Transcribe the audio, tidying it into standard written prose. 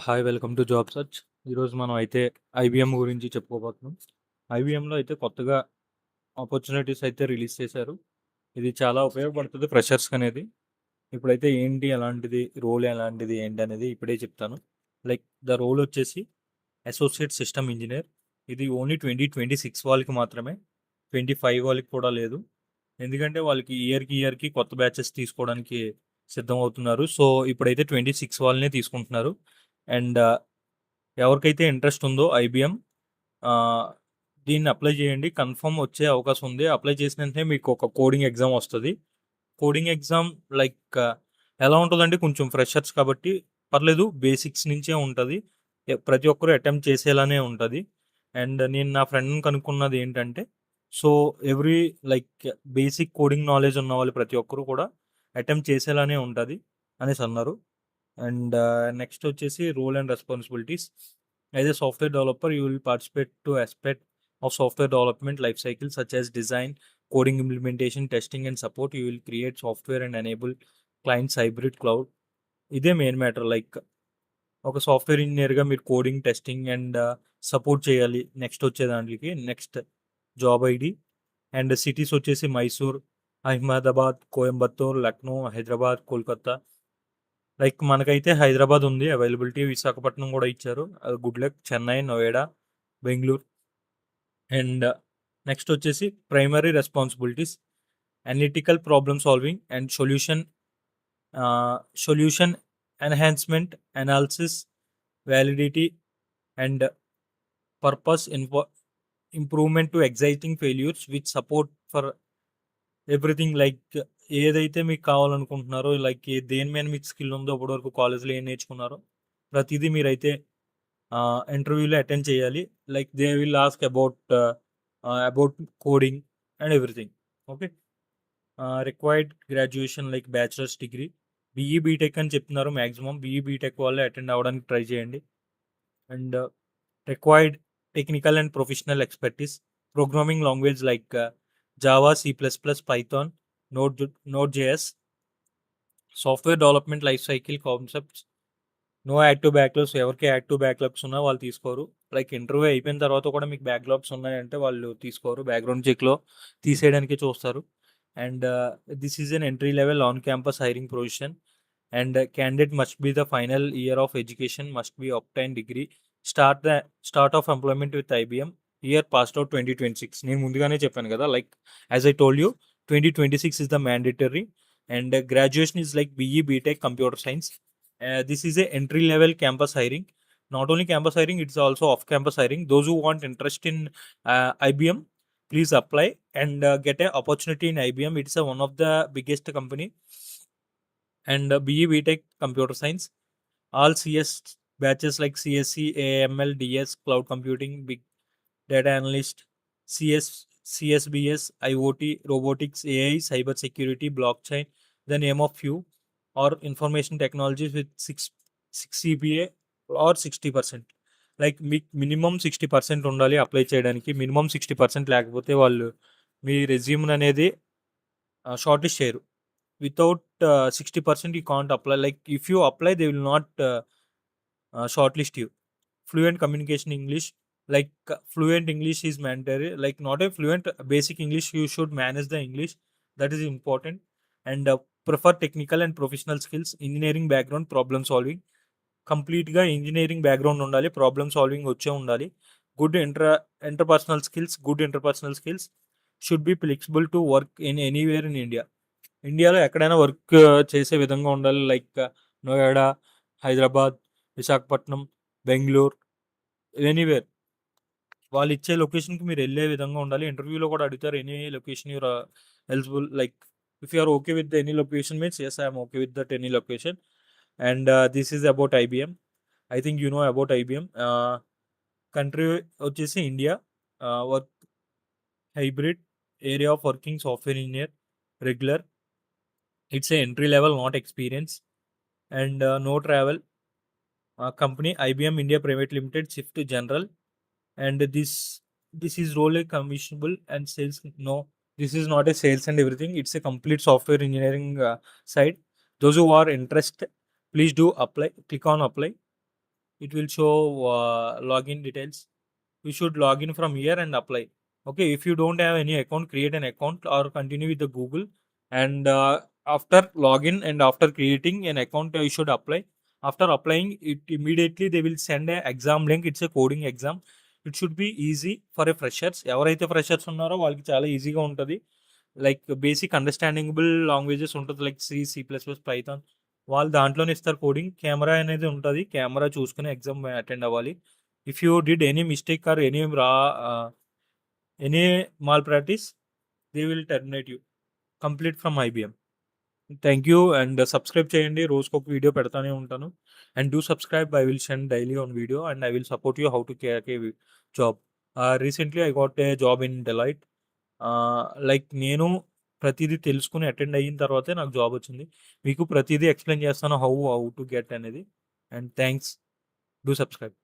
Hi welcome to job search. ఈరోజు మనం అయితే ఐబీఎం గురించి చెప్పుకోబోతున్నాం. ఐబీఎంలో అయితే కొత్తగా ఆపర్చునిటీస్ అయితే రిలీజ్ చేశారు. ఇది చాలా ఉపయోగపడుతుంది ఫ్రెషర్స్కి అనేది. ఇప్పుడైతే ఏంటి ఎలాంటిది రోల్ ఎలాంటిది ఏంటి అనేది ఇప్పుడే చెప్తాను. లైక్ ద రోల్ వచ్చేసి అసోసియేట్ సిస్టమ్ ఇంజనీర్. ఇది ఓన్లీ 2026 వాళ్ళకి మాత్రమే, 25 వాళ్ళకి కూడా లేదు. ఎందుకంటే వాళ్ళకి ఇయర్కి కొత్త బ్యాచెస్ తీసుకోవడానికి సిద్ధం అవుతున్నారు. సో ఇప్పుడైతే 26 వాళ్ళనే తీసుకుంటున్నారు. అండ్ ఎవరికైతే ఇంట్రెస్ట్ ఉందో ఐబీఎం దీన్ని అప్లై చేయండి. కన్ఫర్మ్ వచ్చే అవకాశం ఉంది. అప్లై చేసిన వెంటనే మీకు ఒక కోడింగ్ ఎగ్జామ్ వస్తుంది. కోడింగ్ ఎగ్జామ్ లైక్ ఎలా ఉంటుందంటే కొంచెం ఫ్రెషర్స్ కాబట్టి పర్లేదు, బేసిక్స్ నుంచే ఉంటుంది. ప్రతి ఒక్కరు అటెంప్ట్ చేసేలానే ఉంటుంది. అండ్ నేను నా ఫ్రెండ్ని కనుక్కున్నది ఏంటంటే, so every like basic coding knowledge ఉన్న వాళ్ళు ప్రతి ఒక్కరు కూడా అటెంప్ట్ చేసేలానే ఉంటుంది అనేసి అన్నారు. అండ్ నెక్స్ట్ వచ్చేసి role and responsibilities. As a software developer you will participate to aspect of software development life cycle such as design, coding implementation, testing and support. You will create software and enable clients hybrid cloud. ఇదే main matter. Like ఒక software ఇంజనీర్గా మీరు coding, testing and support చేయాలి. Next వచ్చే దాంట్లోకి next job ID and cities వచ్చేసి Mysore, Ahmedabad, Coimbatore, Lucknow, Hyderabad, Kolkata. Like మనకైతే హైదరాబాద్ ఉంది అవైలబిలిటీ, విశాఖపట్నం కూడా ఇచ్చారు. Good luck. Chennai, Noida, Bengaluru. And next వచ్చేసి primary responsibilities analytical problem solving and solution enhancement, analysis, validity and purpose improvement to exciting failures with support for everything. Like ఏదైతే మీకు కావాలనుకుంటున్నారో, like దేని మీద మీకు స్కిల్ ఉందో, ఇప్పటివరకు కాలేజ్లో ఏం నేర్చుకున్నారో ప్రతిదీ మీరైతే ఇంటర్వ్యూలో అటెండ్ చేయాలి. Like they will ask about coding and everything. Okay. Required graduation like bachelor's degree, BE BTech అని చెప్తున్నారు. మ్యాక్సిమం బీఈ బీటెక్ వాళ్ళే అటెండ్ అవ్వడానికి ట్రై చేయండి. And required technical and professional expertise, programming language like Java, C++, Python, Node JS, software development life cycle concepts. No active backlogs. ఎవరికి active backlogs ఉన్నా వాళ్ళు తీసుకోరు. Like interview అయిపోయిన తర్వాత కూడా మీకు బ్యాక్లాగ్స్ ఉన్నాయంటే వాళ్ళు తీసుకోరు, బ్యాక్గ్రౌండ్ చెక్లో తీసేయడానికి చూస్తారు. And this is an entry level on campus hiring position. And candidate must be the final year of education, must be obtain degree, start of employment with IBM, year passed out 2026. నేను ముందుగానే చెప్పాను కదా, like as I told you 2026 is the mandatory. And graduation is like BE BTech computer science. This is a entry level campus hiring. Not only campus hiring, it's also off campus hiring. Those who want interest in IBM, please apply and get an opportunity in IBM. It's one of the biggest company. And BE BTech computer science, all CS batches like CSC, AML, DS, cloud computing, big data analyst, CSBS, IoT, robotics, AI, cyber security, blockchain, the name of few, or information technologies with 6 CPA or 60%. Like మీకు minimum 60% ఉండాలి apply చేయడానికి. Minimum 60% లేకపోతే వాళ్ళు మీ resume అనేది short list చేయరు. Without 60% you can't apply. Like if you apply they will not short list you. Fluent communication English, like fluent English is mandatory. Like not a fluent basic English, you should manage the English, that is important. And prefer technical and professional skills, engineering background, problem solving. కంప్లీట్గా engineering background ఉండాలి, problem solving వచ్చే ఉండాలి. Good interpersonal skills should be flexible to work in anywhere in India. ఇండియాలో ఎక్కడైనా work చేసే విధంగా ఉండాలి. Like Noida, Hyderabad, Visakhapatnam, Bengaluru, anywhere వాళ్ళు ఇచ్చే లొకేషన్కి మీరు వెళ్ళే విధంగా ఉండాలి. ఇంటర్వ్యూలో కూడా అడుగుతారు any location you're eligible. Like if you are okay with any location means yes I'm okay with that any location. And this is about IBM. I think you know about IBM. Country వచ్చేసి India. Work hybrid, area of working software engineer, regular. It's a entry level, not experience. And no travel. Company IBM India private limited, shift general. And this is role a commissionable and sales. No, this is not a sales and everything, it's a complete software engineering side. Those who are interested, please do apply, click on apply. it will show login details. You should log in from here and apply. Okay, if you don't have any account, create an account or continue with the Google. And after login and after creating an account, you should apply. After applying it, immediately they will send a exam link. It's a coding exam. It should be easy for a freshers. ఎవరైతే freshers ఉన్నారో వాళ్ళకి చాలా ఈజీగా ఉంటుంది. Like basic అండర్స్టాండింగబుల్ languages ఉంటుంది, like C++, Python. వాళ్ళు దాంట్లోనే ఇస్తారు కోడింగ్. కెమెరా అనేది ఉంటుంది, కెమెరా చూసుకుని ఎగ్జామ్ అటెండ్ అవ్వాలి. If you did any mistake or any mall practice, they will terminate you complete from IBM. Thank you. And subscribe చేయండి, రోజుకి ఒక వీడియో పెడతానే ఉంటాను. And do subscribe, I will send daily on video and I will support you how to క్యాక్ a job. Recently I got a job in Deloitte. Like నేను ప్రతిదీ తెలుసుకుని attend అయిన తర్వాతే నాకు జాబ్ వచ్చింది. మీకు ప్రతిదీ ఎక్స్ప్లెయిన్ చేస్తాను హౌ టు గెట్ అనేది. And thanks. Do subscribe.